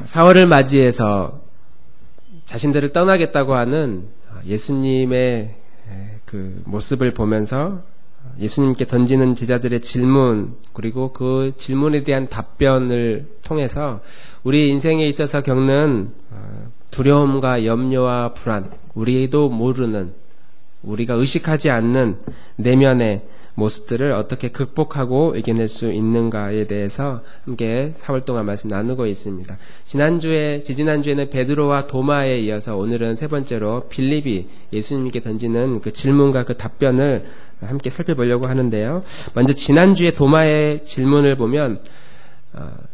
4월을 맞이해서 자신들을 떠나겠다고 하는 예수님의 그 모습을 보면서 예수님께 던지는 제자들의 질문, 그리고 그 질문에 대한 답변을 통해서 우리 인생에 있어서 겪는 두려움과 염려와 불안, 우리도 모르는, 우리가 의식하지 않는 내면의 모습들을 어떻게 극복하고 이겨낼 수 있는가에 대해서 함께 4월 동안 말씀 나누고 있습니다. 지지난주에는 베드로와 도마에 이어서 오늘은 세 번째로 빌립이 예수님께 던지는 그 질문과 그 답변을 함께 살펴보려고 하는데요. 먼저 지난주에 도마의 질문을 보면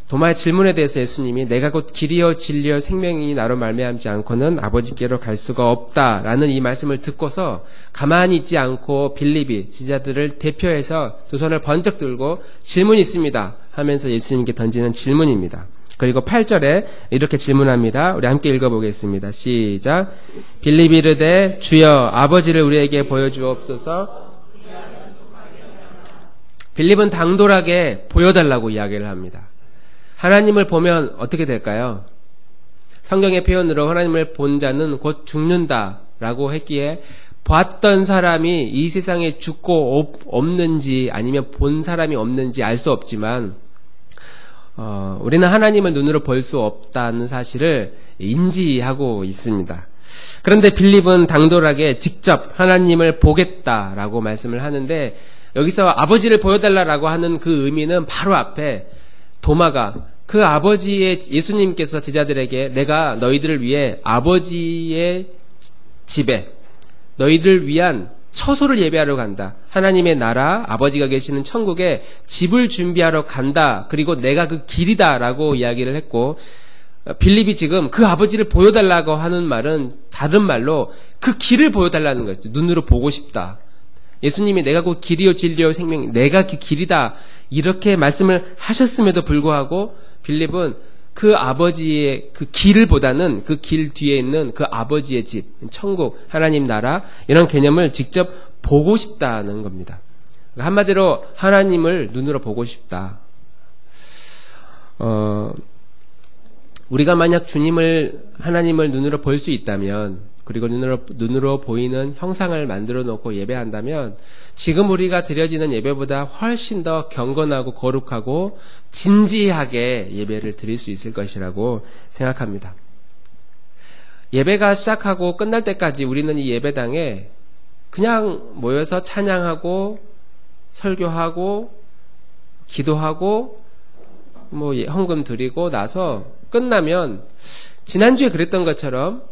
도마의 질문에 대해서 예수님이 내가 곧 길이요 진리요 생명이니 나로 말미암지 않고는 아버지께로 갈 수가 없다라는 이 말씀을 듣고서 가만히 있지 않고 빌립이 지자들을 대표해서 두 손을 번쩍 들고 질문이 있습니다 하면서 예수님께 던지는 질문입니다. 그리고 8절에 이렇게 질문합니다. 우리 함께 읽어보겠습니다. 시작. 빌립이 이르되 주여 아버지를 우리에게 보여주옵소서. 빌립은 당돌하게 보여달라고 이야기를 합니다. 하나님을 보면 어떻게 될까요? 성경의 표현으로 하나님을 본 자는 곧 죽는다라고 했기에 봤던 사람이 이 세상에 죽고 없는지 아니면 본 사람이 없는지 알 수 없지만 우리는 하나님을 눈으로 볼 수 없다는 사실을 인지하고 있습니다. 그런데 빌립은 당돌하게 직접 하나님을 보겠다라고 말씀을 하는데 여기서 아버지를 보여달라고 하는 그 의미는 바로 앞에 도마가 그 아버지의 예수님께서 제자들에게 내가 너희들을 위해 아버지의 집에 너희들을 위한 처소를 예배하러 간다. 하나님의 나라 아버지가 계시는 천국에 집을 준비하러 간다. 그리고 내가 그 길이다라고 이야기를 했고 빌립이 지금 그 아버지를 보여달라고 하는 말은 다른 말로 그 길을 보여달라는 거죠. 눈으로 보고 싶다. 예수님이 내가 곧 길이요 진리요 생명, 내가 그 길이다 이렇게 말씀을 하셨음에도 불구하고 빌립은 그 아버지의 그 길보다는 그 길 뒤에 있는 그 아버지의 집, 천국, 하나님 나라 이런 개념을 직접 보고 싶다는 겁니다. 한마디로 하나님을 눈으로 보고 싶다. 우리가 만약 하나님을 눈으로 볼 수 있다면 그리고 눈으로 보이는 형상을 만들어 놓고 예배한다면 지금 우리가 드려지는 예배보다 훨씬 더 경건하고 거룩하고 진지하게 예배를 드릴 수 있을 것이라고 생각합니다. 예배가 시작하고 끝날 때까지 우리는 이 예배당에 그냥 모여서 찬양하고 설교하고 기도하고 헌금 드리고 나서 끝나면 지난주에 그랬던 것처럼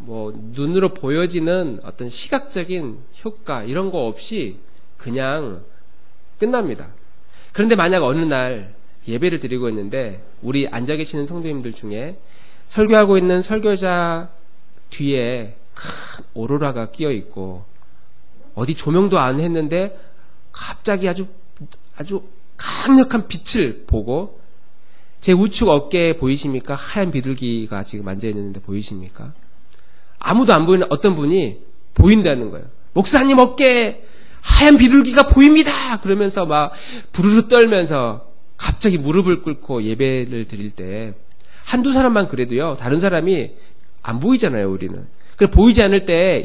눈으로 보여지는 어떤 시각적인 효과 이런 거 없이 그냥 끝납니다. 그런데 만약 어느 날 예배를 드리고 있는데 우리 앉아 계시는 성도님들 중에 설교하고 있는 설교자 뒤에 큰 오로라가 끼어 있고 어디 조명도 안 했는데 갑자기 아주 강력한 빛을 보고 제 우측 어깨에 보이십니까? 하얀 비둘기가 지금 앉아 있는데 보이십니까? 아무도 안 보이는 어떤 분이 보인다는 거예요. 목사님 어깨에 하얀 비둘기가 보입니다. 그러면서 막 부르르 떨면서 갑자기 무릎을 꿇고 예배를 드릴 때 한두 사람만 그래도요. 다른 사람이 안 보이잖아요. 우리는. 그래 보이지 않을 때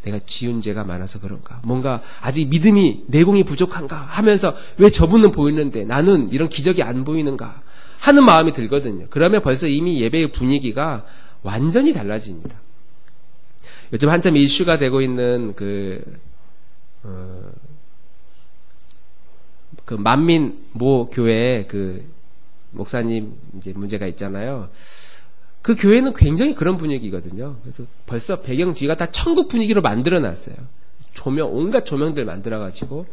내가 지은 죄가 많아서 그런가, 뭔가 아직 믿음이 내공이 부족한가 하면서 왜 저분은 보이는데 나는 이런 기적이 안 보이는가 하는 마음이 들거든요. 그러면 벌써 이미 예배의 분위기가 완전히 달라집니다. 요즘 한참 이슈가 되고 있는 그 만민 모 교회의 그 목사님 이제 문제가 있잖아요. 그 교회는 굉장히 그런 분위기거든요. 그래서 벌써 배경 뒤가 다 천국 분위기로 만들어 놨어요. 온갖 조명들 만들어가지고,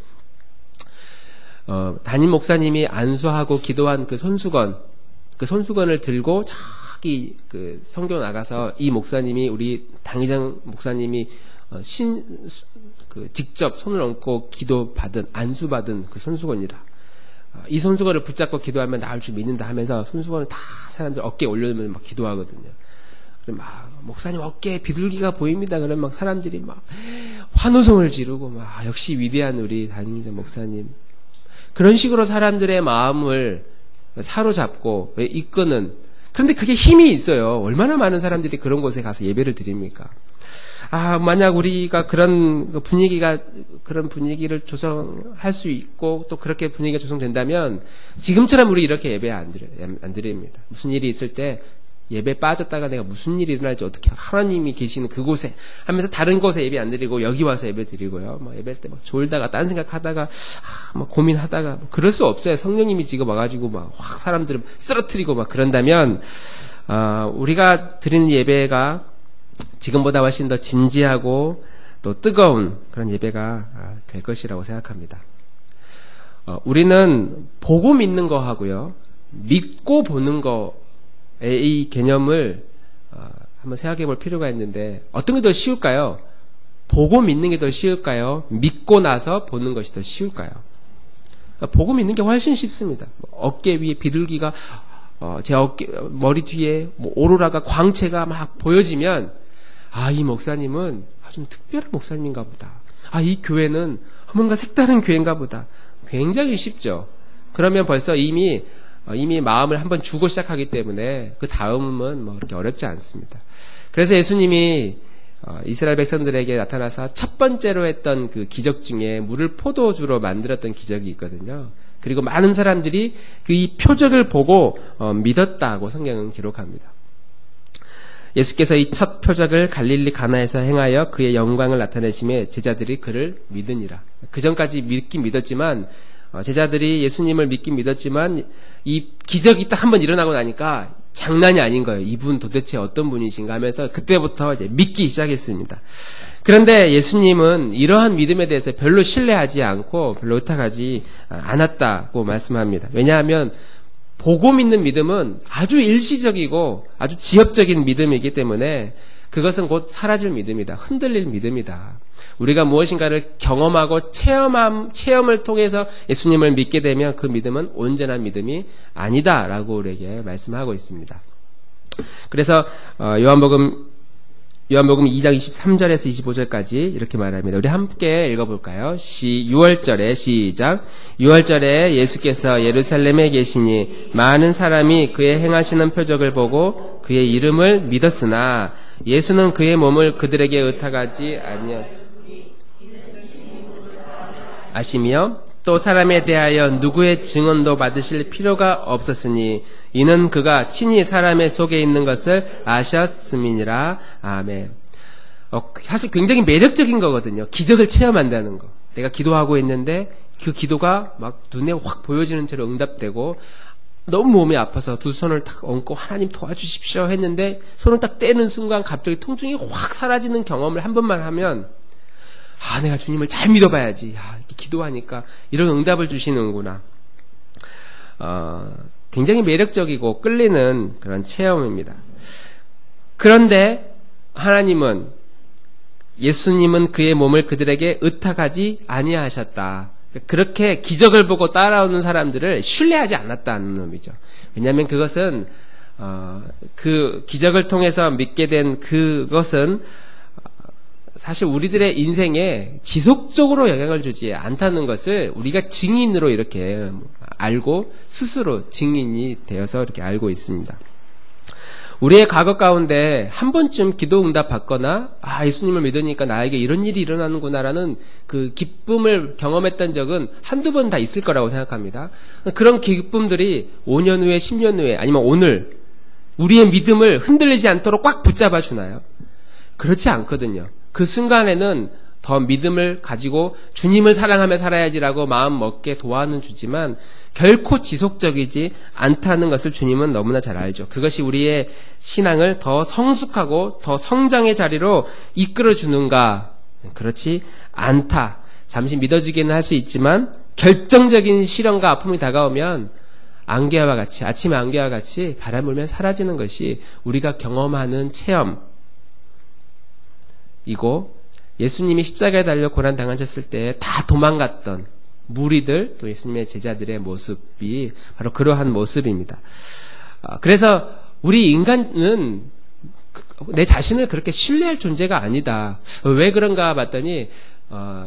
담임 목사님이 안수하고 기도한 그 손수건을 들고 저기 그 성교 나가서 이 목사님이 우리 당의장 목사님이 직접 손을 얹고 기도받은, 안수받은 그 손수건이라. 이 손수건을 붙잡고 기도하면 나을 줄 믿는다 하면서 손수건을 다 사람들 어깨에 올려놓으면 막 기도하거든요. 그럼 막 목사님 어깨에 비둘기가 보입니다. 그러면 막 사람들이 막 환호성을 지르고 막 역시 위대한 우리 담임장 목사님. 그런 식으로 사람들의 마음을 사로잡고 이끄는 그런데 그게 힘이 있어요. 얼마나 많은 사람들이 그런 곳에 가서 예배를 드립니까? 만약 우리가 그런 분위기를 조성할 수 있고 또 그렇게 분위기가 조성된다면 지금처럼 우리 이렇게 예배 안 드립니다. 무슨 일이 있을 때 예배 빠졌다가 내가 무슨 일이 일어날지 어떻게 하나님이 계시는 그곳에 하면서 다른 곳에 예배 안 드리고 여기 와서 예배 드리고요. 예배 때 졸다가 딴 생각하다가 고민하다가 그럴 수 없어요. 성령님이 지금 와가지고 확 사람들을 쓰러뜨리고 그런다면 우리가 드리는 예배가 지금보다 훨씬 더 진지하고 또 뜨거운 그런 예배가 될 것이라고 생각합니다. 우리는 보고 믿는 거 하고요, 믿고 보는 거의 이 개념을 한번 생각해 볼 필요가 있는데 어떤 게 더 쉬울까요? 보고 믿는 게 더 쉬울까요? 믿고 나서 보는 것이 더 쉬울까요? 보고 믿는 게 훨씬 쉽습니다. 어깨 위에 비둘기가 제 머리 뒤에 오로라가 광채가 막 보여지면 이 목사님은 좀 특별한 목사님인가 보다. 이 교회는 뭔가 색다른 교회인가 보다. 굉장히 쉽죠. 그러면 벌써 이미 마음을 한번 주고 시작하기 때문에 그 다음은 그렇게 어렵지 않습니다. 그래서 예수님이 이스라엘 백성들에게 나타나서 첫 번째로 했던 그 기적 중에 물을 포도주로 만들었던 기적이 있거든요. 그리고 많은 사람들이 이 표적을 보고 믿었다고 성경은 기록합니다. 예수께서 이 첫 표적을 갈릴리 가나에서 행하여 그의 영광을 나타내심에 제자들이 그를 믿으니라. 그 전까지 믿긴 믿었지만 제자들이 예수님을 믿긴 믿었지만 이 기적이 딱 한번 일어나고 나니까 장난이 아닌 거예요. 이분 도대체 어떤 분이신가 하면서 그때부터 이제 믿기 시작했습니다. 그런데 예수님은 이러한 믿음에 대해서 별로 신뢰하지 않고 별로 의탁하지 않았다고 말씀합니다. 왜냐하면 보고 믿는 믿음은 아주 일시적이고 아주 지엽적인 믿음이기 때문에 그것은 곧 사라질 믿음이다. 흔들릴 믿음이다. 우리가 무엇인가를 경험하고 체험을 통해서 예수님을 믿게 되면 그 믿음은 온전한 믿음이 아니다라고 우리에게 말씀하고 있습니다. 그래서 요한복음 2장 23절에서 25절까지 이렇게 말합니다. 우리 함께 읽어볼까요? 6월절에 시작. 6월절에 예수께서 예루살렘에 계시니 많은 사람이 그의 행하시는 표적을 보고 그의 이름을 믿었으나 예수는 그의 몸을 그들에게 의탁하지 아시며 또 사람에 대하여 누구의 증언도 받으실 필요가 없었으니 이는 그가 친히 사람의 속에 있는 것을 아셨음이니라. 아멘. 사실 굉장히 매력적인 거거든요. 기적을 체험한다는 거. 내가 기도하고 있는데 그 기도가 막 눈에 확 보여지는 채로 응답되고 너무 몸이 아파서 두 손을 딱 얹고 하나님 도와주십시오 했는데 손을 딱 떼는 순간 갑자기 통증이 확 사라지는 경험을 한 번만 하면 내가 주님을 잘 믿어봐야지. 이렇게 기도하니까 이런 응답을 주시는구나. 굉장히 매력적이고 끌리는 그런 체험입니다. 그런데 예수님은 그의 몸을 그들에게 의탁하지 아니하셨다. 그렇게 기적을 보고 따라오는 사람들을 신뢰하지 않았다는 의미죠. 왜냐하면 그것은 그 기적을 통해서 믿게 된 그것은 사실 우리들의 인생에 지속적으로 영향을 주지 않다는 것을 우리가 증인으로 이렇게 알고 스스로 증인이 되어서 이렇게 알고 있습니다. 우리의 과거 가운데 한 번쯤 기도 응답 받거나 예수님을 믿으니까 나에게 이런 일이 일어나는구나라는 그 기쁨을 경험했던 적은 한두 번 다 있을 거라고 생각합니다. 그런 기쁨들이 5년 후에 10년 후에 아니면 오늘 우리의 믿음을 흔들리지 않도록 꽉 붙잡아 주나요? 그렇지 않거든요. 그 순간에는 더 믿음을 가지고 주님을 사랑하며 살아야지라고 마음 먹게 도와는 주지만 결코 지속적이지 않다는 것을 주님은 너무나 잘 알죠. 그것이 우리의 신앙을 더 성숙하고 더 성장의 자리로 이끌어주는가? 그렇지 않다. 잠시 믿어지기는 할 수 있지만 결정적인 시련과 아픔이 다가오면 안개와 같이 아침의 안개와 같이 바람 불면 사라지는 것이 우리가 경험하는 체험 이고 예수님이 십자가에 달려 고난당하셨을 때 다 도망갔던 무리들 또 예수님의 제자들의 모습이 바로 그러한 모습입니다. 그래서 우리 인간은 내 자신을 그렇게 신뢰할 존재가 아니다. 왜 그런가 봤더니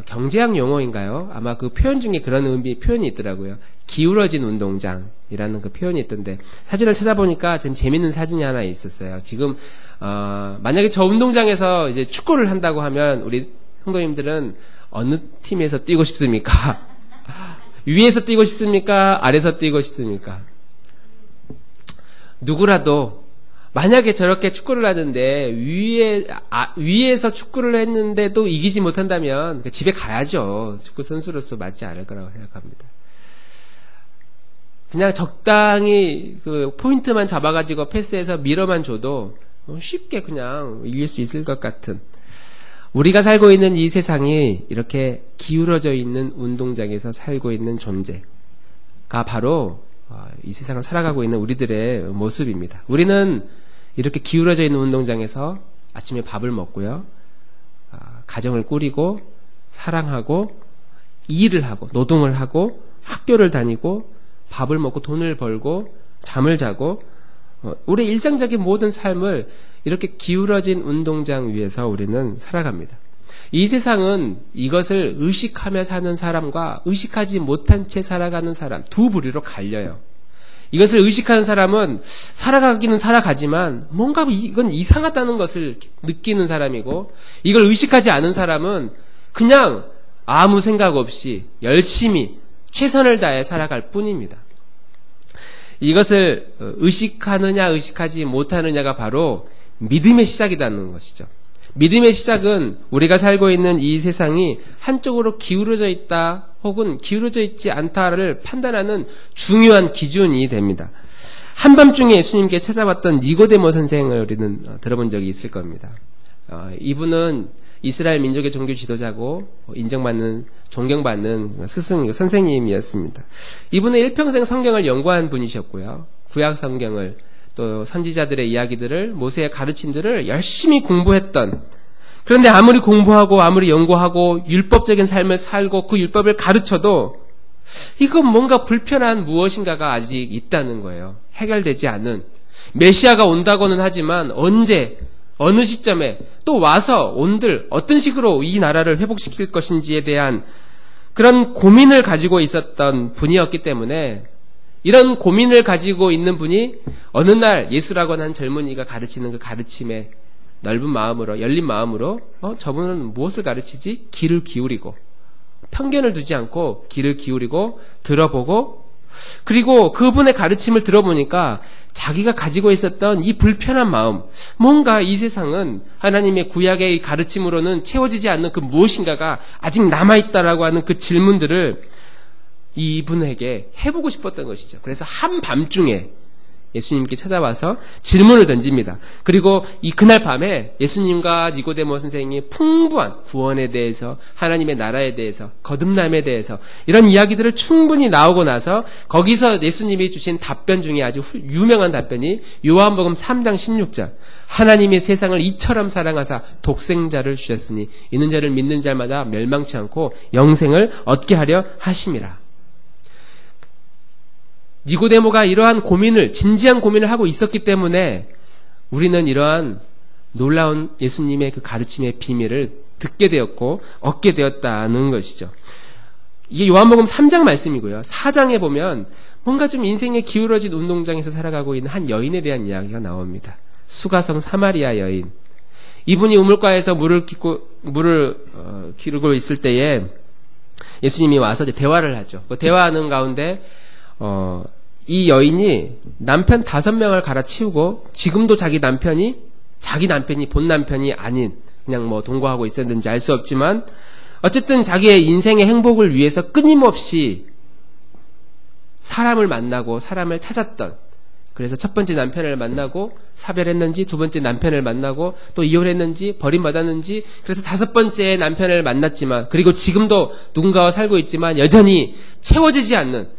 경제학 용어인가요? 아마 그 표현 중에 그런 표현이 있더라고요. 기울어진 운동장이라는 그 표현이 있던데, 사진을 찾아보니까 좀 재밌는 사진이 하나 있었어요. 지금 만약에 저 운동장에서 이제 축구를 한다고 하면 우리 성도님들은 어느 팀에서 뛰고 싶습니까? 위에서 뛰고 싶습니까? 아래에서 뛰고 싶습니까? 누구라도 만약에 저렇게 축구를 하는데 위에서 축구를 했는데도 이기지 못한다면 집에 가야죠. 축구 선수로서 맞지 않을 거라고 생각합니다. 그냥 적당히 그 포인트만 잡아가지고 패스해서 밀어만 줘도 쉽게 그냥 이길 수 있을 것 같은, 우리가 살고 있는 이 세상이 이렇게 기울어져 있는 운동장에서 살고 있는 존재가 바로 이 세상을 살아가고 있는 우리들의 모습입니다. 우리는 이렇게 기울어져 있는 운동장에서 아침에 밥을 먹고요, 가정을 꾸리고 사랑하고 일을 하고 노동을 하고 학교를 다니고 밥을 먹고 돈을 벌고 잠을 자고 우리 일상적인 모든 삶을 이렇게 기울어진 운동장 위에서 우리는 살아갑니다. 이 세상은 이것을 의식하며 사는 사람과 의식하지 못한 채 살아가는 사람, 두 부류로 갈려요. 이것을 의식하는 사람은 살아가기는 살아가지만 뭔가 이건 이상하다는 것을 느끼는 사람이고, 이걸 의식하지 않은 사람은 그냥 아무 생각 없이 열심히 최선을 다해 살아갈 뿐입니다. 이것을 의식하느냐 의식하지 못하느냐가 바로 믿음의 시작이라는 것이죠. 믿음의 시작은 우리가 살고 있는 이 세상이 한쪽으로 기울어져 있다 혹은 기울어져 있지 않다를 판단하는 중요한 기준이 됩니다. 한밤중에 예수님께 찾아왔던 니고데모 선생을 우리는 들어본 적이 있을 겁니다. 이분은 이스라엘 민족의 종교 지도자고 인정받는, 존경받는 스승, 선생님이었습니다. 이분은 일평생 성경을 연구한 분이셨고요. 구약 성경을, 또 선지자들의 이야기들을, 모세의 가르침들을 열심히 공부했던, 그런데 아무리 공부하고 아무리 연구하고 율법적인 삶을 살고 그 율법을 가르쳐도 이건 뭔가 불편한 무엇인가가 아직 있다는 거예요. 해결되지 않은. 메시아가 온다고는 하지만 언제, 어느 시점에 또 와서 온들 어떤 식으로 이 나라를 회복시킬 것인지에 대한 그런 고민을 가지고 있었던 분이었기 때문에, 이런 고민을 가지고 있는 분이 어느 날 예수라고 하는 젊은이가 가르치는 그 가르침에 넓은 마음으로, 열린 마음으로 저분은 무엇을 가르치지? 귀를 기울이고, 편견을 두지 않고 귀를 기울이고 들어보고, 그리고 그분의 가르침을 들어보니까 자기가 가지고 있었던 이 불편한 마음, 뭔가 이 세상은 하나님의 구약의 가르침으로는 채워지지 않는 그 무엇인가가 아직 남아있다라고 하는 그 질문들을 이분에게 해보고 싶었던 것이죠. 그래서 한밤중에 예수님께 찾아와서 질문을 던집니다. 그리고 그날 밤에 예수님과 니고데모 선생이 풍부한 구원에 대해서, 하나님의 나라에 대해서, 거듭남에 대해서 이런 이야기들을 충분히 나오고 나서 거기서 예수님이 주신 답변 중에 아주 유명한 답변이 요한복음 3장 16절, 하나님이 세상을 이처럼 사랑하사 독생자를 주셨으니 이는 자를 믿는 자마다 멸망치 않고 영생을 얻게 하려 하심이라. 니고데모가 이러한 고민을, 진지한 고민을 하고 있었기 때문에 우리는 이러한 놀라운 예수님의 그 가르침의 비밀을 듣게 되었고 얻게 되었다는 것이죠. 이게 요한복음 3장 말씀이고요. 4장에 보면 뭔가 좀 인생의 기울어진 운동장에서 살아가고 있는 한 여인에 대한 이야기가 나옵니다. 수가성 사마리아 여인. 이분이 우물가에서 물을 기르고 있을 때에 예수님이 와서 이제 대화를 하죠. 그 대화하는 가운데 이 여인이 남편 5명을 갈아치우고 지금도 자기 남편이 본 남편이 아닌, 그냥 뭐 동거하고 있었는지 알 수 없지만 어쨌든 자기의 인생의 행복을 위해서 끊임없이 사람을 만나고 사람을 찾았던, 그래서 첫 번째 남편을 만나고 사별했는지, 두 번째 남편을 만나고 또 이혼했는지 버림받았는지, 그래서 5번째 남편을 만났지만, 그리고 지금도 누군가와 살고 있지만 여전히 채워지지 않는,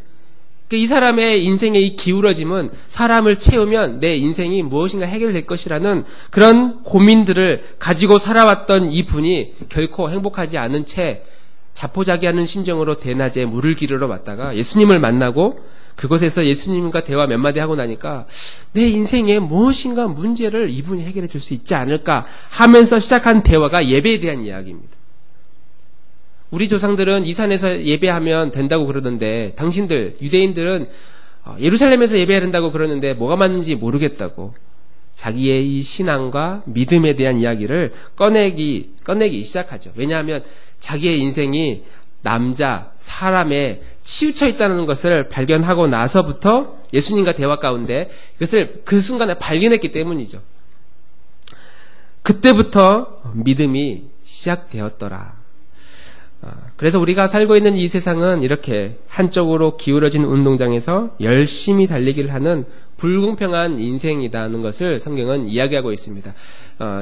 이 사람의 인생의 이 기울어짐은 사람을 채우면 내 인생이 무엇인가 해결될 것이라는 그런 고민들을 가지고 살아왔던 이 분이 결코 행복하지 않은 채 자포자기하는 심정으로 대낮에 물을 기르러 왔다가 예수님을 만나고 그곳에서 예수님과 대화 몇 마디 하고 나니까 내 인생에 무엇인가 문제를 이분이 해결해 줄 수 있지 않을까 하면서 시작한 대화가 예배에 대한 이야기입니다. 우리 조상들은 이 산에서 예배하면 된다고 그러던데 당신들 유대인들은 예루살렘에서 예배해야 된다고 그러는데 뭐가 맞는지 모르겠다고 자기의 이 신앙과 믿음에 대한 이야기를 꺼내기 시작하죠. 왜냐하면 자기의 인생이 사람에 치우쳐 있다는 것을 발견하고 나서부터 예수님과 대화 가운데 그것을 그 순간에 발견했기 때문이죠. 그때부터 믿음이 시작되었더라. 그래서 우리가 살고 있는 이 세상은 이렇게 한쪽으로 기울어진 운동장에서 열심히 달리기를 하는 불공평한 인생이라는 것을 성경은 이야기하고 있습니다.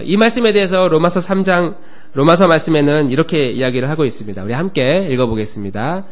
이 말씀에 대해서 로마서 말씀에는 이렇게 이야기를 하고 있습니다. 우리 함께 읽어보겠습니다.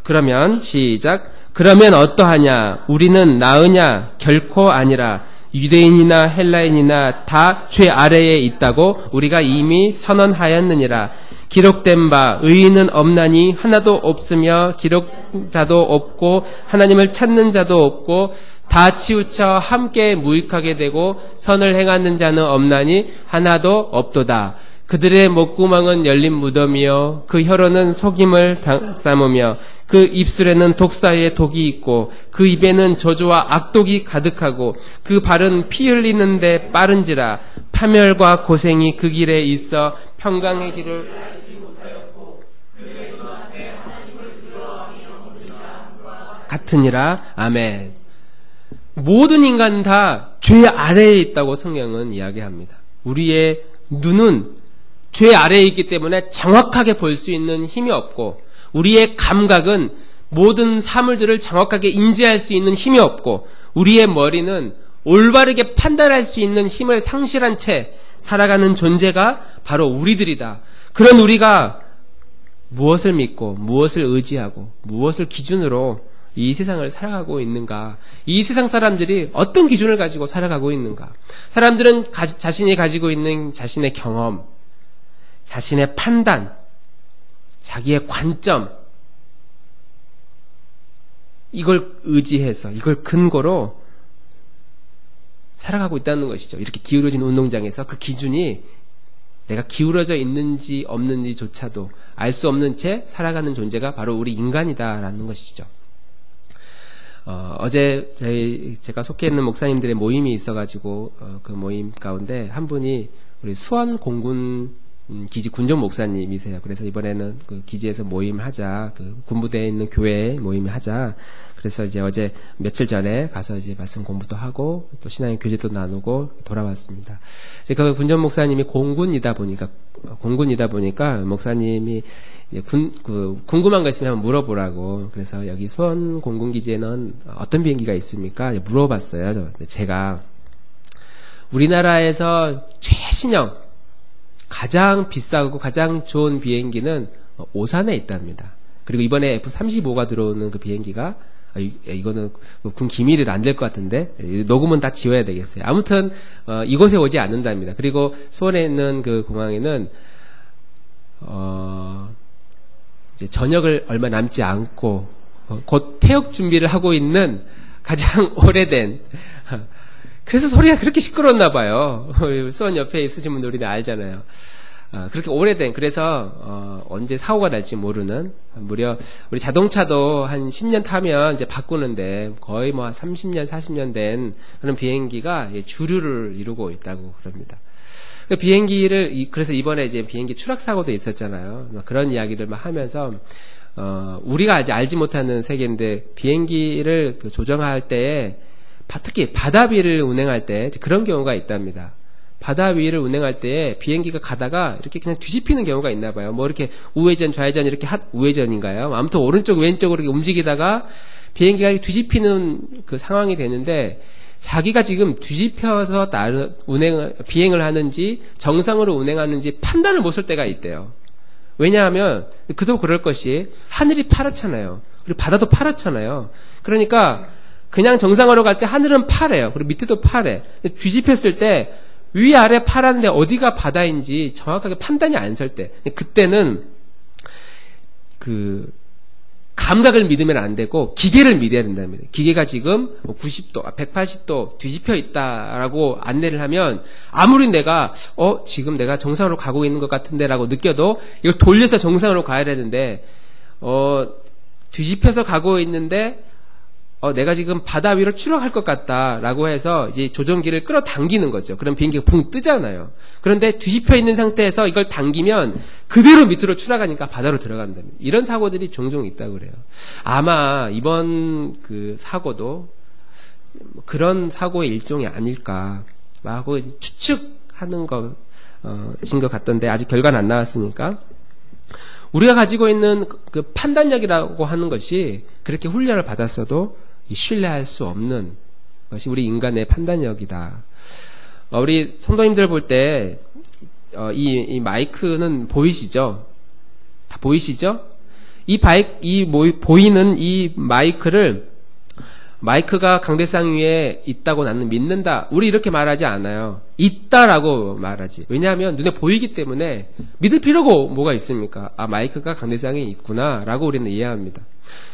그러면 시작. 그러면 어떠하냐? 우리는 나으냐? 결코 아니라 유대인이나 헬라인이나 다 죄 아래에 있다고 우리가 이미 선언하였느니라. 기록된 바 의인은 없나니 하나도 없으며 기록자도 없고 하나님을 찾는 자도 없고 다 치우쳐 함께 무익하게 되고 선을 행하는 자는 없나니 하나도 없도다. 그들의 목구멍은 열린 무덤이요 그 혀로는 속임을 삼으며 그 입술에는 독사의 독이 있고 그 입에는 저주와 악독이 가득하고 그 발은 피 흘리는데 빠른지라. 파멸과 고생이 그 길에 있어 평강의 길을 같으니라. 아멘. 모든 인간 다 죄 아래에 있다고 성경은 이야기합니다. 우리의 눈은 죄 아래에 있기 때문에 정확하게 볼 수 있는 힘이 없고 우리의 감각은 모든 사물들을 정확하게 인지할 수 있는 힘이 없고 우리의 머리는 올바르게 판단할 수 있는 힘을 상실한 채 살아가는 존재가 바로 우리들이다. 그런 우리가 무엇을 믿고 무엇을 의지하고 무엇을 기준으로 이 세상을 살아가고 있는가? 이 세상 사람들이 어떤 기준을 가지고 살아가고 있는가? 사람들은 자신이 가지고 있는 자신의 경험, 자신의 판단, 자기의 관점, 이걸 의지해서, 이걸 근거로 살아가고 있다는 것이죠. 이렇게 기울어진 운동장에서 그 기준이 내가 기울어져 있는지 없는지조차도 알 수 없는 채 살아가는 존재가 바로 우리 인간이다라는 것이죠. 어제 제가 속해 있는 목사님들의 모임이 있어가지고 그 모임 가운데 한 분이 우리 수원 공군 기지 군정 목사님이세요. 그래서 이번에는 그 기지에서 모임을 하자, 그 군부대에 있는 교회에 모임을 하자. 그래서 이제 어제 며칠 전에 가서 이제 말씀 공부도 하고 또 신앙의 교제도 나누고 돌아왔습니다. 이제 그 군정 목사님이 공군이다 보니까 목사님이 궁금한 거 있으면 한번 물어보라고. 그래서 여기 수원 공군기지에는 어떤 비행기가 있습니까? 물어봤어요. 제가 우리나라에서 최신형 가장 비싸고 가장 좋은 비행기는 오산에 있답니다. 그리고 이번에 F-35가 들어오는 그 비행기가 이거는 군 기밀이 안 될 것 같은데 녹음은 다 지워야 되겠어요. 아무튼 이곳에 오지 않는답니다. 그리고 수원에 있는 그 공항에는 이제 저녁을 얼마 남지 않고 곧 퇴역 준비를 하고 있는 가장 오래된, 그래서 소리가 그렇게 시끄러웠나 봐요. 수원 옆에 있으신 분들 우리는 알잖아요. 그렇게 오래된, 그래서 언제 사고가 날지 모르는, 무려 우리 자동차도 한 10년 타면 이제 바꾸는데 거의 뭐 30년 40년 된 그런 비행기가 주류를 이루고 있다고 그럽니다. 그 비행기를, 그래서 이번에 이제 비행기 추락 사고도 있었잖아요. 그런 이야기들 막 하면서 우리가 아직 알지 못하는 세계인데 비행기를 조정할 때에 특히 바다 위를 운행할 때 그런 경우가 있답니다. 바다 위를 운행할 때 비행기가 가다가 이렇게 그냥 뒤집히는 경우가 있나 봐요. 뭐 이렇게 우회전, 좌회전 이렇게 우회전인가요? 아무튼 오른쪽, 왼쪽으로 이렇게 움직이다가 비행기가 뒤집히는 그 상황이 되는데 자기가 지금 뒤집혀서 비행을 하는지 정상으로 운행하는지 판단을 못 할 때가 있대요. 왜냐하면 그도 그럴 것이 하늘이 파랗잖아요. 그리고 바다도 파랗잖아요. 그러니까 그냥 정상으로 갈 때 하늘은 파래요. 그리고 밑에도 파래. 뒤집혔을 때 위아래 파란데 어디가 바다인지 정확하게 판단이 안 설 때, 그때는 감각을 믿으면 안 되고 기계를 믿어야 된답니다. 기계가 지금 90도, 180도 뒤집혀 있다라고 안내를 하면 아무리 내가 지금 내가 정상으로 가고 있는 것 같은데라고 느껴도 이걸 돌려서 정상으로 가야 되는데 뒤집혀서 가고 있는데 내가 지금 바다 위로 추락할 것 같다라고 해서 이제 조종기를 끌어당기는 거죠. 그럼 비행기가 붕 뜨잖아요. 그런데 뒤집혀 있는 상태에서 이걸 당기면 그대로 밑으로 추락하니까 바다로 들어간답니다. 이런 사고들이 종종 있다고 그래요. 아마 이번 그 사고도 그런 사고의 일종이 아닐까 하고 추측하는 것인 것 같던데 아직 결과는 안 나왔으니까 우리가 가지고 있는 그 판단력이라고 하는 것이 그렇게 훈련을 받았어도 신뢰할 수 없는 것이 우리 인간의 판단력이다. 우리 성도님들 볼 때 이 마이크는 보이시죠? 다 보이시죠? 보이는 이 마이크가 강대상 위에 있다고 나는 믿는다. 우리 이렇게 말하지 않아요. 있다라고 말하지. 왜냐하면 눈에 보이기 때문에 믿을 필요가 뭐가 있습니까? 마이크가 강대상에 있구나라고 우리는 이해합니다.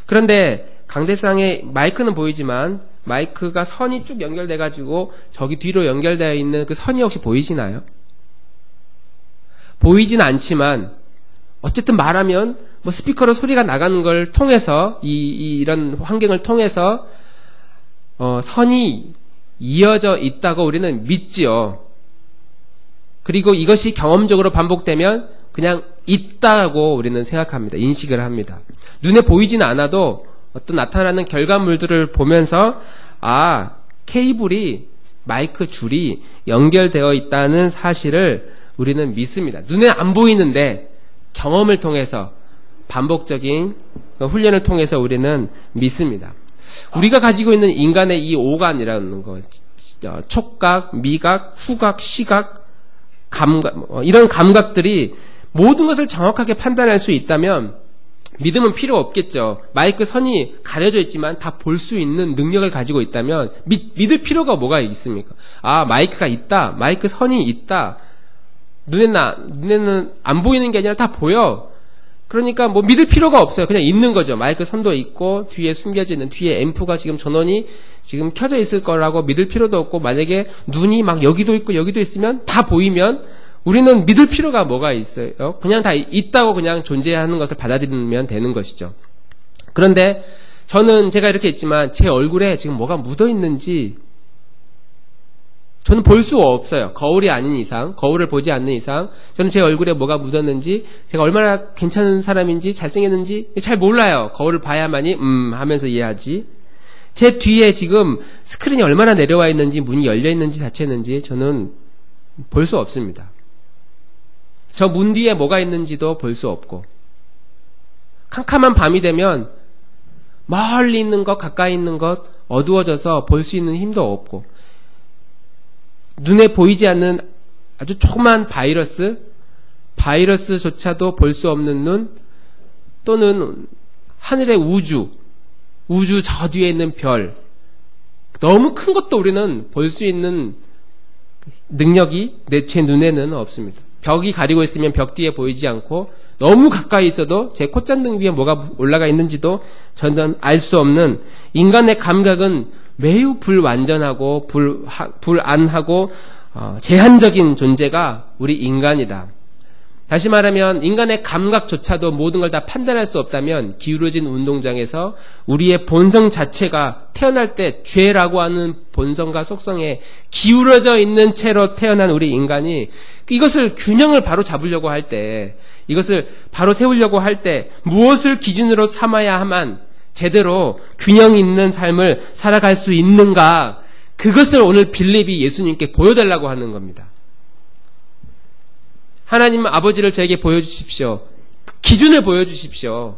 그런데 강대상에 마이크는 보이지만 마이크가 선이 쭉 연결돼가지고 저기 뒤로 연결되어 있는 그 선이 혹시 보이시나요? 보이진 않지만 어쨌든 말하면 스피커로 소리가 나가는 걸 통해서 이런 환경을 통해서 선이 이어져 있다고 우리는 믿지요. 그리고 이것이 경험적으로 반복되면 그냥 있다고 우리는 생각합니다. 인식을 합니다. 눈에 보이지는 않아도 어떤 나타나는 결과물들을 보면서 케이블이 마이크 줄이 연결되어 있다는 사실을 우리는 믿습니다. 눈에 안 보이는데 경험을 통해서 반복적인 훈련을 통해서 우리는 믿습니다. 우리가 가지고 있는 인간의 이 오감이라는 것, 촉각, 미각, 후각, 시각, 감각, 이런 감각들이 모든 것을 정확하게 판단할 수 있다면 믿음은 필요 없겠죠. 마이크 선이 가려져 있지만 다 볼 수 있는 능력을 가지고 있다면 믿을 필요가 뭐가 있습니까? 마이크가 있다. 마이크 선이 있다. 눈에는 안 보이는 게 아니라 다 보여. 그러니까 믿을 필요가 없어요. 그냥 있는 거죠. 마이크 선도 있고 뒤에 숨겨져 있는 뒤에 앰프가 지금 전원이 지금 켜져 있을 거라고 믿을 필요도 없고 만약에 눈이 막 여기도 있고 여기도 있으면 다 보이면 우리는 믿을 필요가 뭐가 있어요? 그냥 다 있다고 그냥 존재하는 것을 받아들이면 되는 것이죠. 그런데 제가 이렇게 했지만 제 얼굴에 지금 뭐가 묻어 있는지 저는 볼 수 없어요. 거울이 아닌 이상, 거울을 보지 않는 이상 저는 제 얼굴에 뭐가 묻었는지 제가 얼마나 괜찮은 사람인지 잘생겼는지 잘 몰라요. 거울을 봐야만이 하면서 이해하지. 제 뒤에 지금 스크린이 얼마나 내려와 있는지 문이 열려 있는지 닫혀 있는지 저는 볼 수 없습니다. 저 문 뒤에 뭐가 있는지도 볼 수 없고 캄캄한 밤이 되면 멀리 있는 것 가까이 있는 것 어두워져서 볼 수 있는 힘도 없고 눈에 보이지 않는 아주 조그만 바이러스조차도 볼 수 없는 눈 또는 하늘의 우주 저 뒤에 있는 별 너무 큰 것도 우리는 볼 수 있는 능력이 제 눈에는 없습니다. 벽이 가리고 있으면 벽 뒤에 보이지 않고 너무 가까이 있어도 제 콧잔등 위에 뭐가 올라가 있는지도 저는 알 수 없는 인간의 감각은 매우 불완전하고 불안하고 제한적인 존재가 우리 인간이다. 다시 말하면 인간의 감각조차도 모든 걸 다 판단할 수 없다면 기울어진 운동장에서 우리의 본성 자체가 태어날 때 죄라고 하는 본성과 속성에 기울어져 있는 채로 태어난 우리 인간이 이것을 균형을 바로 잡으려고 할 때 이것을 바로 세우려고 할 때 무엇을 기준으로 삼아야만 제대로 균형 있는 삶을 살아갈 수 있는가 그것을 오늘 빌립이 예수님께 보여달라고 하는 겁니다. 하나님 아버지를 저에게 보여주십시오. 기준을 보여주십시오.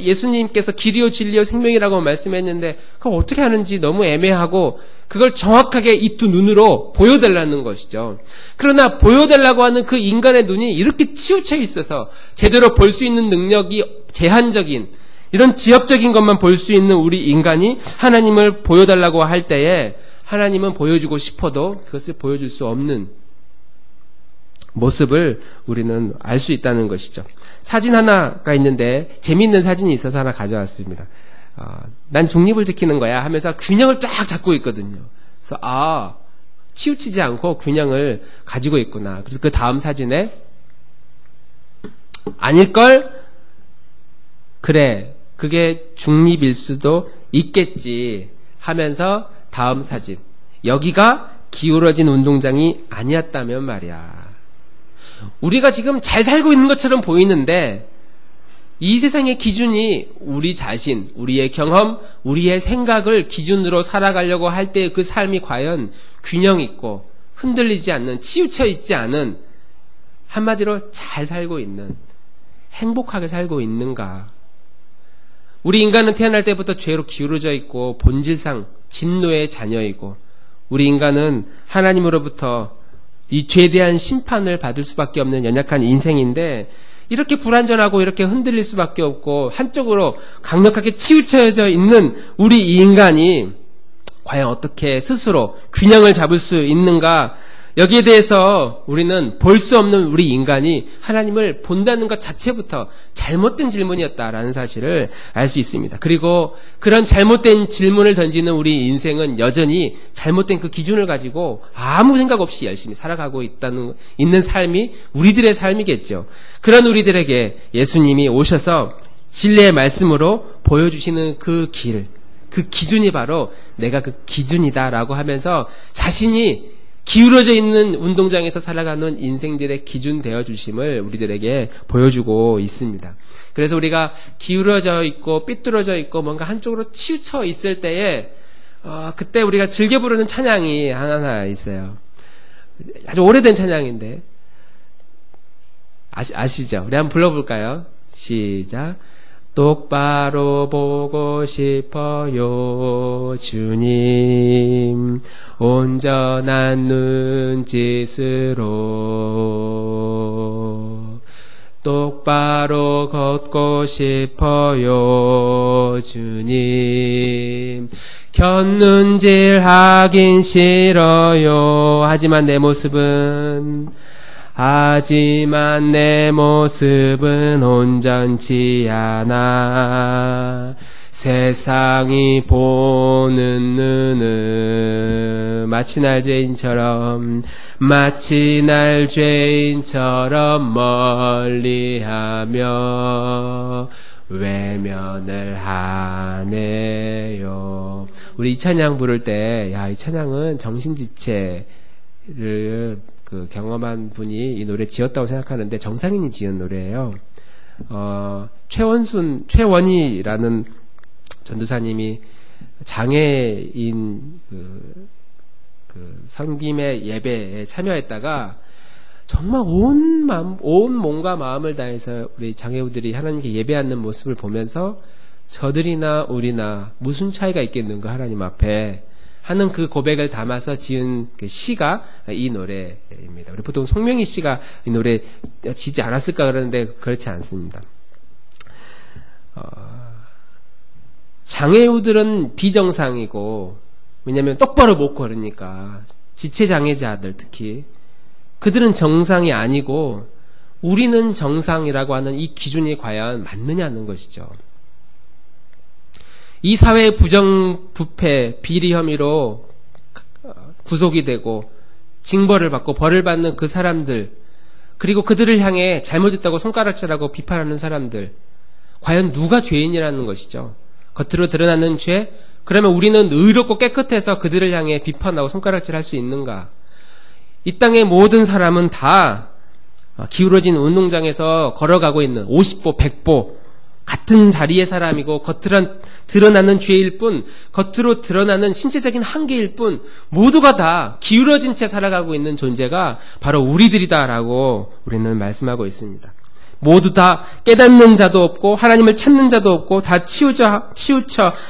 예수님께서 길이요 진리요 생명이라고 말씀했는데 그걸 어떻게 하는지 너무 애매하고 그걸 정확하게 이 두 눈으로 보여달라는 것이죠. 그러나 보여달라고 하는 그 인간의 눈이 이렇게 치우쳐 있어서 제대로 볼 수 있는 능력이 제한적인 이런 지엽적인 것만 볼 수 있는 우리 인간이 하나님을 보여달라고 할 때에 하나님은 보여주고 싶어도 그것을 보여줄 수 없는 모습을 우리는 알 수 있다는 것이죠. 사진 하나가 있는데 재미있는 사진이 있어서 하나 가져왔습니다. 난 중립을 지키는 거야 하면서 균형을 쫙 잡고 있거든요. 그래서 치우치지 않고 균형을 가지고 있구나. 그래서 그 다음 사진에 아닐걸? 그래, 그게 중립일 수도 있겠지 하면서 다음 사진, 여기가 기울어진 운동장이 아니었다면 말이야. 우리가 지금 잘 살고 있는 것처럼 보이는데 이 세상의 기준이 우리 자신, 우리의 경험, 우리의 생각을 기준으로 살아가려고 할 때 그 삶이 과연 균형 있고 흔들리지 않는, 치우쳐 있지 않은, 한마디로 잘 살고 있는, 행복하게 살고 있는가? 우리 인간은 태어날 때부터 죄로 기울어져 있고 본질상 진노의 자녀이고, 우리 인간은 하나님으로부터 이 죄에 대한 심판을 받을 수밖에 없는 연약한 인생인데, 이렇게 불완전하고 이렇게 흔들릴 수밖에 없고 한쪽으로 강력하게 치우쳐져 있는 우리 이 인간이 과연 어떻게 스스로 균형을 잡을 수 있는가? 여기에 대해서 우리는 볼 수 없는 우리 인간이 하나님을 본다는 것 자체부터 잘못된 질문이었다라는 사실을 알 수 있습니다. 그리고 그런 잘못된 질문을 던지는 우리 인생은 여전히 잘못된 그 기준을 가지고 아무 생각 없이 열심히 살아가고 있는 삶이 우리들의 삶이겠죠. 그런 우리들에게 예수님이 오셔서 진리의 말씀으로 보여주시는 그 길, 그 기준이 바로 내가 그 기준이다라고 하면서 자신이 기울어져 있는 운동장에서 살아가는 인생들의 기준 되어주심을 우리들에게 보여주고 있습니다. 그래서 우리가 기울어져 있고 삐뚤어져 있고 뭔가 한쪽으로 치우쳐 있을 때에 그때 우리가 즐겨 부르는 찬양이 하나 있어요. 아주 오래된 찬양인데 아시죠? 우리 한번 불러볼까요? 시작. 똑바로 보고 싶어요 주님 온전한 눈짓으로 똑바로 걷고 싶어요 주님 곁눈질 하긴 싫어요 하지만 내 모습은 온전치 않아 세상이 보는 눈은 마치 날 죄인처럼 멀리하며 외면을 하네요. 우리 이 찬양 부를 때 이 찬양은 정신지체를 경험한 분이 이 노래 지었다고 생각하는데 정상인이 지은 노래예요. 최원희라는 전도사님이 장애인 섬김의 예배에 참여했다가 정말 온 몸과 마음을 다해서 우리 장애우들이 하나님께 예배하는 모습을 보면서 저들이나 우리나 무슨 차이가 있겠는가 하나님 앞에 하는 그 고백을 담아서 지은 그 시가 이 노래입니다. 우리 보통 송명희 씨가 이 노래 지지 않았을까 그러는데 그렇지 않습니다. 장애우들은 비정상이고 왜냐하면 똑바로 못 걸으니까 지체장애자들 특히 그들은 정상이 아니고 우리는 정상이라고 하는 이 기준이 과연 맞느냐는 것이죠. 이 사회의 부정부패, 비리 혐의로 구속이 되고 징벌을 받고 벌을 받는 그 사람들 그리고 그들을 향해 잘못했다고 손가락질하고 비판하는 사람들 과연 누가 죄인이라는 것이죠. 겉으로 드러나는 죄? 그러면 우리는 의롭고 깨끗해서 그들을 향해 비판하고 손가락질할 수 있는가? 이 땅의 모든 사람은 다 기울어진 운동장에서 걸어가고 있는 50보, 100보 같은 자리의 사람이고 겉으로 드러나는 죄일 뿐 겉으로 드러나는 신체적인 한계일 뿐 모두가 다 기울어진 채 살아가고 있는 존재가 바로 우리들이다라고 우리는 말씀하고 있습니다. 모두 다 깨닫는 자도 없고 하나님을 찾는 자도 없고 다 치우쳐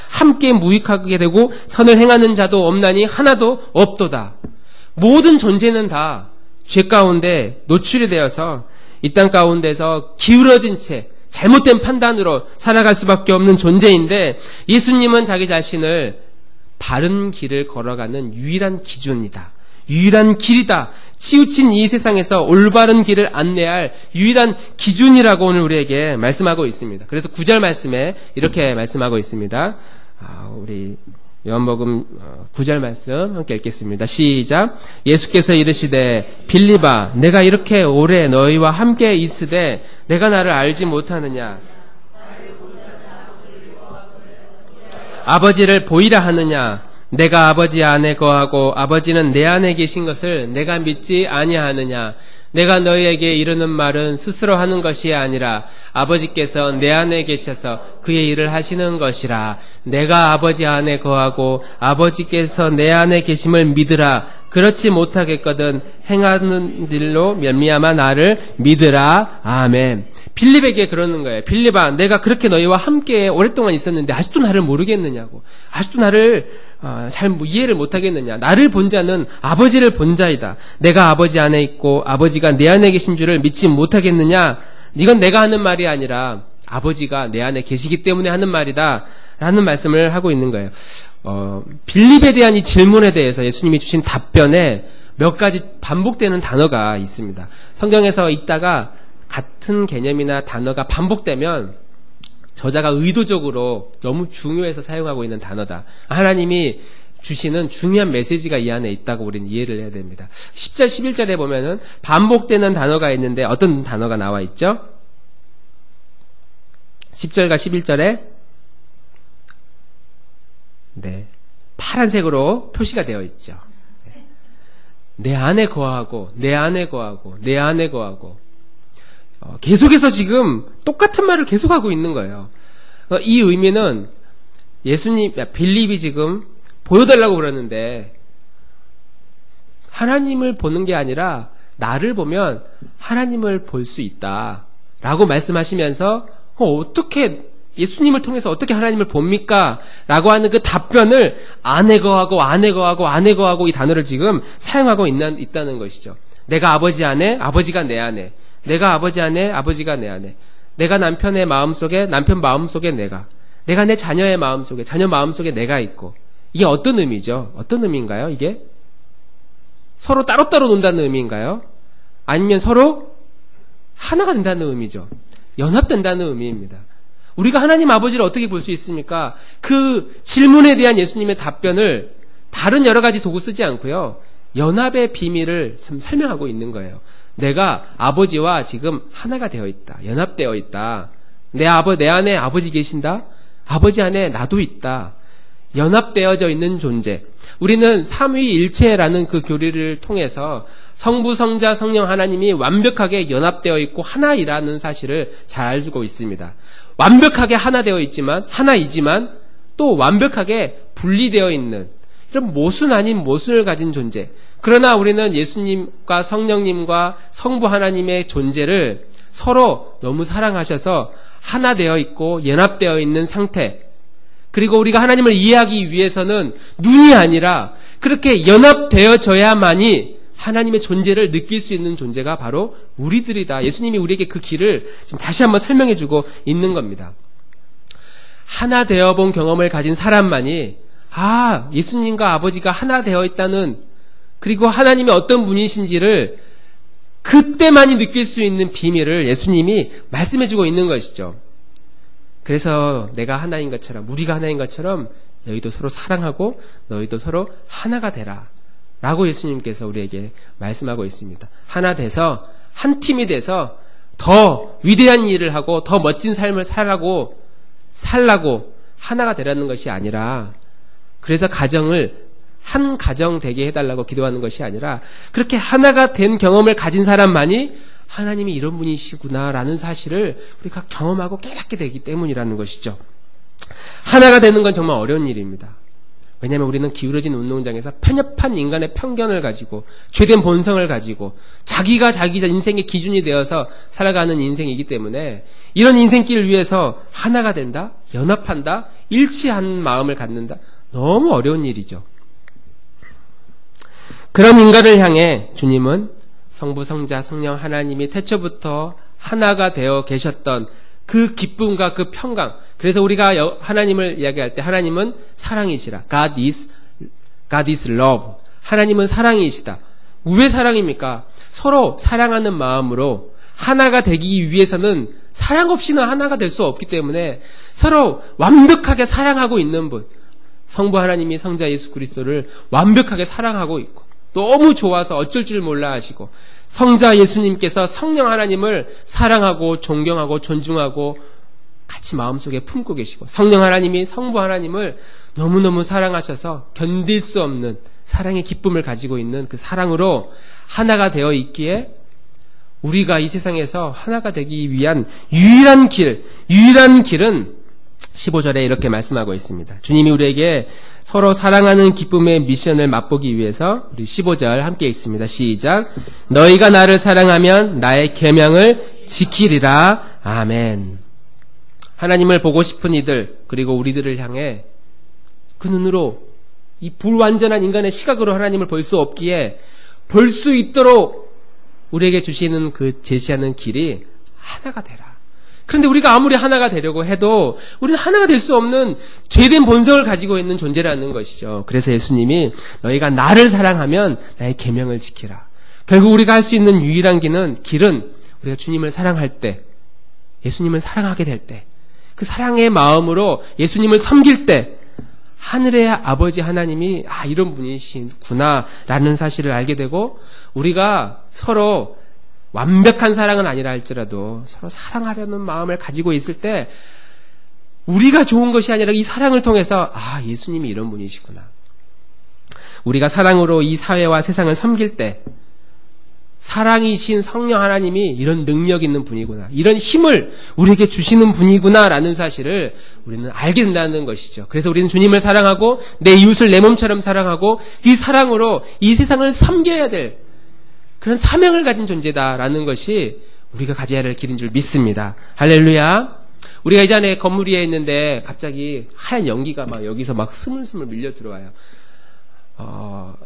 함께 무익하게 되고 선을 행하는 자도 없나니 하나도 없도다. 모든 존재는 다 죄 가운데 노출이 되어서 이 땅 가운데서 기울어진 채 잘못된 판단으로 살아갈 수밖에 없는 존재인데 예수님은 자기 자신을 바른 길을 걸어가는 유일한 기준이다. 유일한 길이다. 치우친 이 세상에서 올바른 길을 안내할 유일한 기준이라고 오늘 우리에게 말씀하고 있습니다. 그래서 9절 말씀에 이렇게 말씀하고 있습니다. 우리 요한복음 9절 말씀 함께 읽겠습니다. 시작. 예수께서 이르시되 빌립아 내가 이렇게 오래 너희와 함께 있으되 내가 나를 알지 못하느냐? 아버지를 보이라 하느냐? 내가 아버지 안에 거하고 아버지는 내 안에 계신 것을 내가 믿지 아니하느냐? 내가 너희에게 이르는 말은 스스로 하는 것이 아니라 아버지께서 내 안에 계셔서 그의 일을 하시는 것이라. 내가 아버지 안에 거하고 아버지께서 내 안에 계심을 믿으라. 그렇지 못하겠거든 행하는 일로 말미암아 나를 믿으라. 아멘. 빌립에게 그러는 거예요. 빌립아, 내가 그렇게 너희와 함께 오랫동안 있었는데 아직도 나를 모르겠느냐고. 아직도 나를 잘 이해를 못하겠느냐. 나를 본 자는 아버지를 본 자이다. 내가 아버지 안에 있고 아버지가 내 안에 계신 줄을 믿지 못하겠느냐. 이건 내가 하는 말이 아니라 아버지가 내 안에 계시기 때문에 하는 말이다 라는 말씀을 하고 있는 거예요. 빌립에 대한 이 질문에 대해서 예수님이 주신 답변에 몇 가지 반복되는 단어가 있습니다. 성경에서 읽다가 같은 개념이나 단어가 반복되면 저자가 의도적으로 너무 중요해서 사용하고 있는 단어다. 하나님이 주시는 중요한 메시지가 이 안에 있다고 우리는 이해를 해야 됩니다. 10절, 11절에 보면은 반복되는 단어가 있는데 어떤 단어가 나와 있죠? 10절과 11절에 네, 파란색으로 표시가 되어 있죠. 내 안에 거하고 내 안에 거하고 내 안에 거하고 계속해서 지금 똑같은 말을 계속하고 있는 거예요. 이 의미는 빌립이 지금 보여달라고 그러는데 하나님을 보는 게 아니라 나를 보면 하나님을 볼 수 있다 라고 말씀하시면서 어떻게 예수님을 통해서 어떻게 하나님을 봅니까? 라고 하는 그 답변을 안에 거하고 이 단어를 지금 사용하고 있다는 것이죠. 내가 아버지 안에 아버지가 내 안에, 내가 아버지 안에 아버지가 내 안에, 내가 남편의 마음속에 남편 마음속에 내가 내 자녀의 마음속에 자녀 마음속에 내가 있고. 이게 어떤 의미죠? 어떤 의미인가요? 이게 서로 따로따로 논다는 의미인가요? 아니면 서로 하나가 된다는 의미죠. 연합된다는 의미입니다. 우리가 하나님 아버지를 어떻게 볼 수 있습니까? 그 질문에 대한 예수님의 답변을 다른 여러 가지 도구 쓰지 않고요. 연합의 비밀을 설명하고 있는 거예요. 내가 아버지와 지금 하나가 되어 있다. 연합되어 있다. 내 안에 아버지 계신다. 아버지 안에 나도 있다. 연합되어져 있는 존재. 우리는 삼위일체라는 그 교리를 통해서 성부, 성자, 성령 하나님이 완벽하게 연합되어 있고 하나이라는 사실을 잘 알고 있습니다. 완벽하게 하나 되어 있지만 하나이지만 또 완벽하게 분리되어 있는 이런 모순 아닌 모순을 가진 존재. 그러나 우리는 예수님과 성령님과 성부 하나님의 존재를 서로 너무 사랑하셔서 하나 되어 있고 연합되어 있는 상태. 그리고 우리가 하나님을 이해하기 위해서는 눈이 아니라 그렇게 연합되어져야만이 하나님의 존재를 느낄 수 있는 존재가 바로 우리들이다. 예수님이 우리에게 그 길을 지금 다시 한번 설명해주고 있는 겁니다. 하나 되어본 경험을 가진 사람만이 예수님과 아버지가 하나 되어 있다는, 그리고 하나님이 어떤 분이신지를 그때만이 느낄 수 있는 비밀을 예수님이 말씀해주고 있는 것이죠. 그래서 내가 하나인 것처럼, 우리가 하나인 것처럼 너희도 서로 사랑하고 너희도 서로 하나가 되라 라고 예수님께서 우리에게 말씀하고 있습니다. 하나 돼서, 한 팀이 돼서 더 위대한 일을 하고 더 멋진 삶을 살라고 하나가 되라는 것이 아니라, 그래서 한 가정 되게 해달라고 기도하는 것이 아니라, 그렇게 하나가 된 경험을 가진 사람만이 하나님이 이런 분이시구나라는 사실을 우리가 경험하고 깨닫게 되기 때문이라는 것이죠. 하나가 되는 건 정말 어려운 일입니다. 왜냐하면 우리는 기울어진 운동장에서 편협한 인간의 편견을 가지고 죄된 본성을 가지고 자기가 자기 인생의 기준이 되어서 살아가는 인생이기 때문에 이런 인생길을 위해서 하나가 된다, 연합한다, 일치한 마음을 갖는다, 너무 어려운 일이죠. 그런 인간을 향해 주님은 성부, 성자, 성령 하나님이 태초부터 하나가 되어 계셨던 그 기쁨과 그 평강. 그래서 우리가 하나님을 이야기할 때 하나님은 사랑이시라. God is love. 하나님은 사랑이시다. 왜 사랑입니까? 서로 사랑하는 마음으로 하나가 되기 위해서는 사랑 없이는 하나가 될 수 없기 때문에 서로 완벽하게 사랑하고 있는 분, 성부 하나님이 성자 예수 그리스도를 완벽하게 사랑하고 있고 너무 좋아서 어쩔 줄 몰라 하시고 성자 예수님께서 성령 하나님을 사랑하고 존경하고 존중하고 같이 마음속에 품고 계시고 성령 하나님이 성부 하나님을 너무너무 사랑하셔서 견딜 수 없는 사랑의 기쁨을 가지고 있는 그 사랑으로 하나가 되어 있기에 우리가 이 세상에서 하나가 되기 위한 유일한 길은 15절에 이렇게 말씀하고 있습니다. 주님이 우리에게 서로 사랑하는 기쁨의 미션을 맛보기 위해서 우리 15절 함께 읽습니다. 시작. 너희가 나를 사랑하면 나의 계명을 지키리라. 아멘. 하나님을 보고 싶은 이들 그리고 우리들을 향해 그 눈으로 이 불완전한 인간의 시각으로 하나님을 볼 수 없기에 볼 수 있도록 우리에게 주시는 그 제시하는 길이 하나가 되라. 그런데 우리가 아무리 하나가 되려고 해도 우리는 하나가 될 수 없는 죄된 본성을 가지고 있는 존재라는 것이죠. 그래서 예수님이 너희가 나를 사랑하면 나의 계명을 지키라. 결국 우리가 할 수 있는 유일한 길은 우리가 주님을 사랑할 때, 예수님을 사랑하게 될 때, 그 사랑의 마음으로 예수님을 섬길 때 하늘의 아버지 하나님이 이런 분이시구나 라는 사실을 알게 되고 우리가 서로 완벽한 사랑은 아니라 할지라도 서로 사랑하려는 마음을 가지고 있을 때 우리가 좋은 것이 아니라 이 사랑을 통해서 예수님이 이런 분이시구나. 우리가 사랑으로 이 사회와 세상을 섬길 때 사랑이신 성령 하나님이 이런 능력 있는 분이구나. 이런 힘을 우리에게 주시는 분이구나 라는 사실을 우리는 알게 된다는 것이죠. 그래서 우리는 주님을 사랑하고 내 이웃을 내 몸처럼 사랑하고 이 사랑으로 이 세상을 섬겨야 될 그런 사명을 가진 존재다라는 것이 우리가 가져야 할 길인 줄 믿습니다. 할렐루야. 우리가 이전에 건물 위에 있는데 갑자기 하얀 연기가 막 여기서 막 스물스물 밀려 들어와요.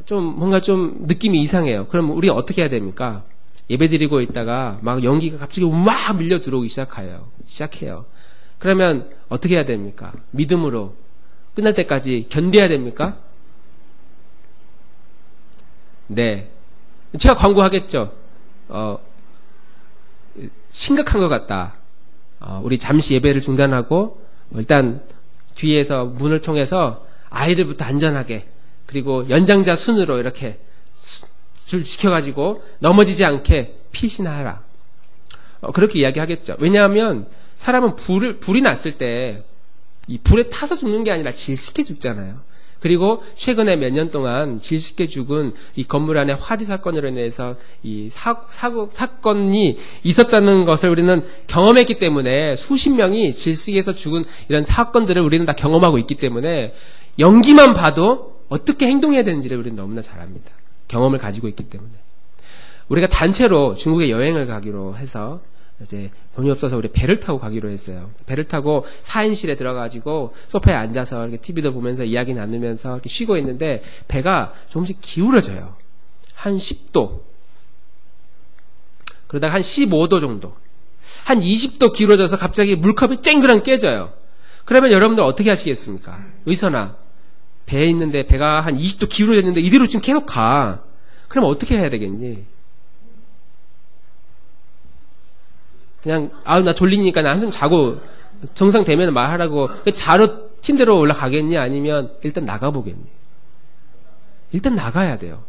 뭔가 좀 느낌이 이상해요. 그럼 우리 어떻게 해야 됩니까? 예배 드리고 있다가 막 연기가 갑자기 막 밀려 들어오기 시작해요. 그러면 어떻게 해야 됩니까? 믿음으로 끝날 때까지 견뎌야 됩니까? 네. 제가 광고하겠죠. 심각한 것 같다. 우리 잠시 예배를 중단하고 일단 뒤에서 문을 통해서 아이들부터 안전하게 그리고 연장자 순으로 이렇게 줄 지켜가지고 넘어지지 않게 피신하라. 그렇게 이야기하겠죠. 왜냐하면 사람은 불이 났을 때 이 불에 타서 죽는 게 아니라 질식해 죽잖아요. 그리고 최근에 몇 년 동안 질식해 죽은 이 건물 안에 화재 사건으로 인해서 이 사건이 있었다는 것을 우리는 경험했기 때문에 수십 명이 질식해서 죽은 이런 사건들을 우리는 다 경험하고 있기 때문에 연기만 봐도 어떻게 행동해야 되는지를 우리는 너무나 잘 압니다. 경험을 가지고 있기 때문에. 우리가 단체로 중국에 여행을 가기로 해서 이제 돈이 없어서 우리 배를 타고 가기로 했어요. 배를 타고 4인실에 들어가지고 소파에 앉아서 이렇게 TV도 보면서 이야기 나누면서 이렇게 쉬고 있는데 배가 조금씩 기울어져요. 한 10도. 그러다가 한 15도 정도. 한 20도 기울어져서 갑자기 물컵이 쨍그랑 깨져요. 그러면 여러분들 어떻게 하시겠습니까? 의선아. 배에 있는데 배가 한 20도 기울어졌는데 이대로 지금 계속 가. 그럼 어떻게 해야 되겠니? 그냥 나 졸리니까 나 한숨 자고 정상 되면 말하라고 자러 침대로 올라가겠니? 아니면 일단 나가보겠니? 일단 나가야 돼요.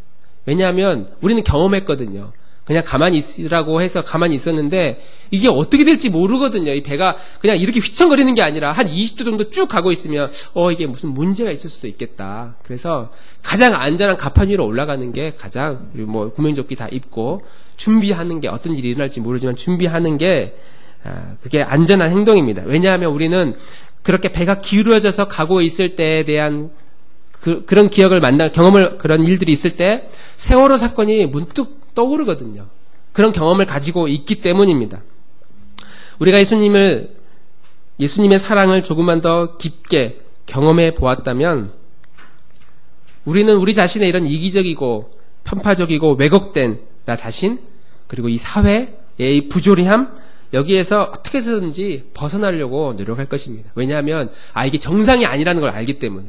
왜냐하면 우리는 경험했거든요. 그냥 가만히 있으라고 해서 가만히 있었는데 이게 어떻게 될지 모르거든요. 이 배가 그냥 이렇게 휘청거리는 게 아니라 한 20도 정도 쭉 가고 있으면 이게 무슨 문제가 있을 수도 있겠다. 그래서 가장 안전한 가판 위로 올라가는 게 가장 뭐 구명조끼 다 입고 준비하는 게 어떤 일이 일어날지 모르지만 준비하는 게 그게 안전한 행동입니다. 왜냐하면 우리는 그렇게 배가 기울어져서 가고 있을 때에 대한 그런 기억을 경험을 그런 일들이 있을 때 세월호 사건이 문득 떠오르거든요. 그런 경험을 가지고 있기 때문입니다. 우리가 예수님의 사랑을 조금만 더 깊게 경험해 보았다면 우리는 우리 자신의 이런 이기적이고 편파적이고 왜곡된 나 자신 그리고 이 사회의 이 부조리함 여기에서 어떻게 해서든지 벗어나려고 노력할 것입니다. 왜냐하면 이게 정상이 아니라는 걸 알기 때문에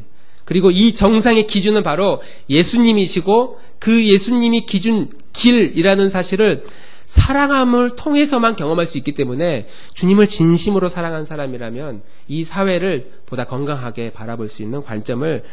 그리고 이 정상의 기준은 바로 예수님이시고 그 예수님이 기준 길이라는 사실을 사랑함을 통해서만 경험할 수 있기 때문에 주님을 진심으로 사랑한 사람이라면 이 사회를 보다 건강하게 바라볼 수 있는 관점을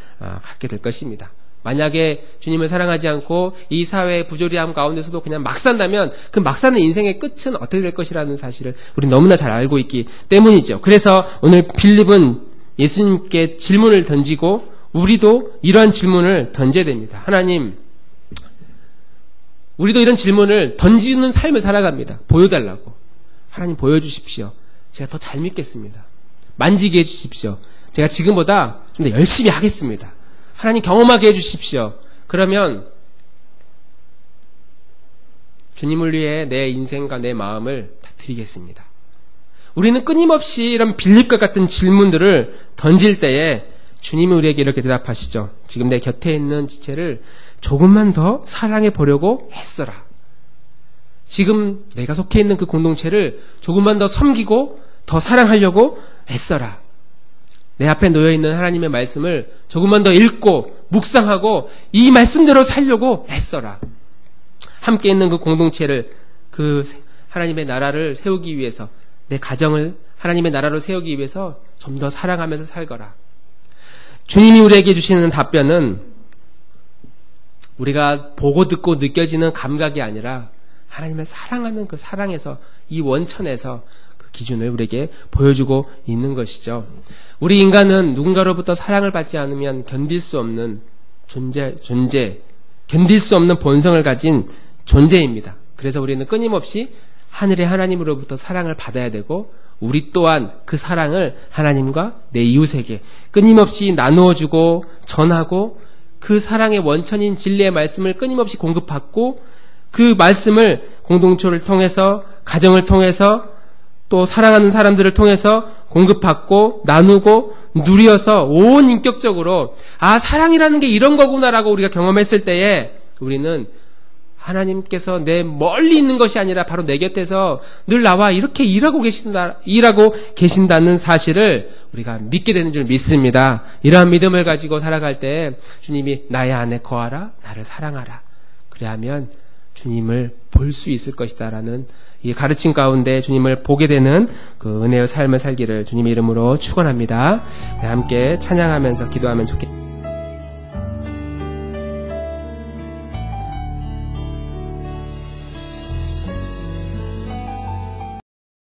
갖게 될 것입니다. 만약에 주님을 사랑하지 않고 이 사회의 부조리함 가운데서도 그냥 막 산다면 그 막 사는 인생의 끝은 어떻게 될 것이라는 사실을 우리 너무나 잘 알고 있기 때문이죠. 그래서 오늘 빌립은 예수님께 질문을 던지고 우리도 이러한 질문을 던져야 됩니다. 하나님, 우리도 이런 질문을 던지는 삶을 살아갑니다. 보여달라고. 하나님 보여주십시오. 제가 더 잘 믿겠습니다. 만지게 해주십시오. 제가 지금보다 좀 더 열심히 하겠습니다. 하나님 경험하게 해주십시오. 그러면 주님을 위해 내 인생과 내 마음을 다 드리겠습니다. 우리는 끊임없이 이런 빌립과 같은 질문들을 던질 때에 주님이 우리에게 이렇게 대답하시죠. 지금 내 곁에 있는 지체를 조금만 더 사랑해 보려고 애써라. 지금 내가 속해 있는 그 공동체를 조금만 더 섬기고 더 사랑하려고 애써라. 내 앞에 놓여있는 하나님의 말씀을 조금만 더 읽고 묵상하고 이 말씀대로 살려고 애써라. 함께 있는 그 공동체를, 그 하나님의 나라를 세우기 위해서, 내 가정을 하나님의 나라로 세우기 위해서 좀 더 사랑하면서 살거라. 주님이 우리에게 주시는 답변은 우리가 보고 듣고 느껴지는 감각이 아니라 하나님을 사랑하는 그 사랑에서, 이 원천에서 그 기준을 우리에게 보여주고 있는 것이죠. 우리 인간은 누군가로부터 사랑을 받지 않으면 견딜 수 없는 견딜 수 없는 본성을 가진 존재입니다. 그래서 우리는 끊임없이 하늘의 하나님으로부터 사랑을 받아야 되고, 우리 또한 그 사랑을 하나님과 내 이웃에게 끊임없이 나누어주고 전하고, 그 사랑의 원천인 진리의 말씀을 끊임없이 공급받고, 그 말씀을 공동체를 통해서, 가정을 통해서, 또 사랑하는 사람들을 통해서 공급받고 나누고 누려서 온 인격적으로 사랑이라는 게 이런 거구나라고 우리가 경험했을 때에 우리는 하나님께서 내 멀리 있는 것이 아니라 바로 내 곁에서 늘 나와 이렇게 일하고 계신다는 사실을 우리가 믿게 되는 줄 믿습니다. 이러한 믿음을 가지고 살아갈 때 주님이 나의 안에 거하라, 나를 사랑하라. 그래야면 주님을 볼 수 있을 것이다라는 이 가르침 가운데 주님을 보게 되는 그 은혜의 삶을 살기를 주님의 이름으로 축원합니다. 함께 찬양하면서 기도하면 좋겠습니다.